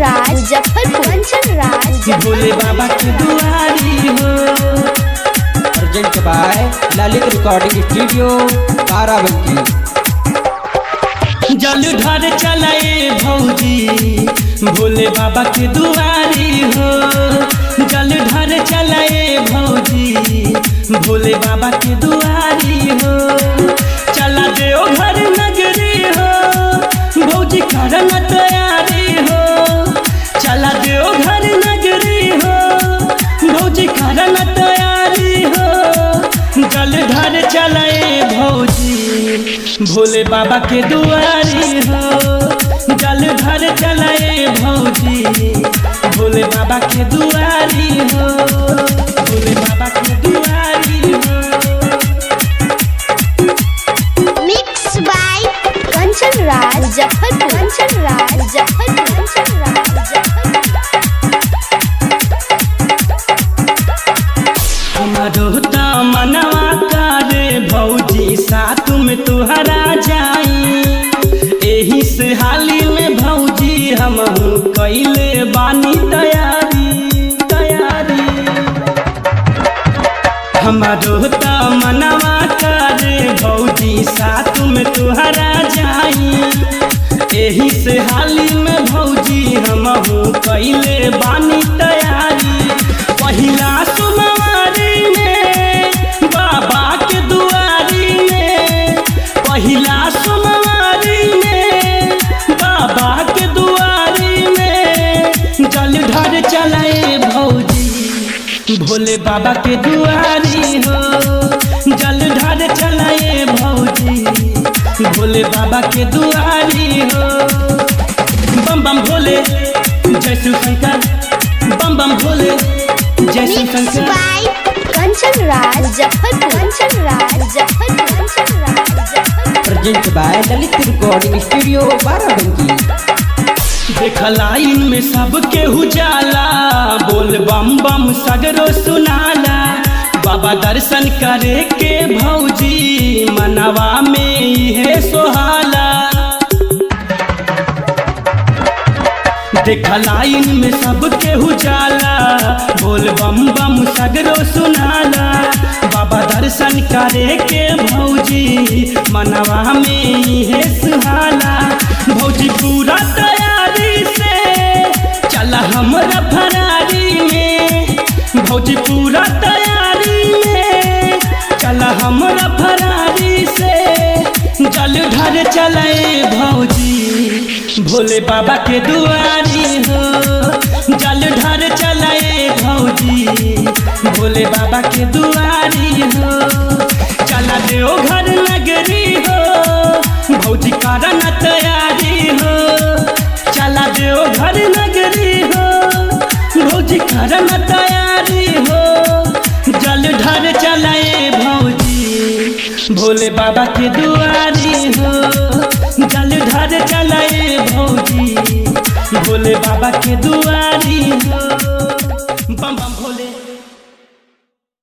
राज मुजफ्फरपुर, कंचन राज भोले बाबा की दुआरी हो। Present by Lalit recording studio Barabanki. जल ढार चलाए भौजी भोले बाबा के दुआरी हो। जल ढार चलाए भौजी भोले बाबा के दुआरी हो। चला देओ घर नगरी हो भौजी करन तैयारी हो। चला देओ घर नगरी हो भौजी करन तैयारी हो। जल ढार चलाए भौजी भोले बाबा के दुआरी हो। जल ढार चलाए भौजी भोले बाबा के दुआरी हो। भोले बाबा के दुआरी हो। Mix by Kanchan Raj Muzaffarpur, Kanchan Raj Muzaffarpur, Kanchan Raj Muzaffarpur. हमारो मनवा करे भौजी साथ में तुहरा जाई। एही से हाली में भौजी हम कैले बानी तैयारी। हमारो मनवा करे भौजी साथ में तुहरा जाई। एही से हाली में भौजी हम कैले बानी तैयारी। पहिला सोमवारी में बाबा के दुआरी में। पहिला सोमवारी में बाबा के दुआरी में। जल ढार चलाए भौजी भोले बाबा के दुआरी हो। जल ढार चलाए भौजी भोले बाबा के दुआरी हो। बम बम भोले जय शिव शंकर, बम बम भोले जय Shiv mix Shankar. By Kanchan Raj Muzaffarpur, Kanchan Raj Muzaffarpur, Kanchan Raj Muzaffarpur. Present by Lalit recording studio Barabanki. देख लाइन में सबके उजाला बोल बम बम सगरो सुनाला। बाबा दर्शन करे के भौजी मनवा में इहे सोहाला। देख लाइन में सबके उजाला बोल बम बम सगरो सुनाला। बाबा दर्शन करे के भौजी मनवा में इहे सुहाला। भौजी पूरा तैयारी से चला हमरा फरारी में। भौजी पूरा तैयारी में चला हमरा फरारी से। जल ढार चलाए भौजी भोले बाबा के दुआरी हो। जल ढार चलाए भौजी भोले बाबा के दुआरी हो। चला देओ घर नगरी हो भौजी करन तैयारी हो। चला देओ घर नगरी हो भौजी करन तैयारी हो। जल ढार चलाए भौजी भोले बाबा के दुआरी हो। जल ढार चलाए भौजी भोले बाबा के दुआरी हो।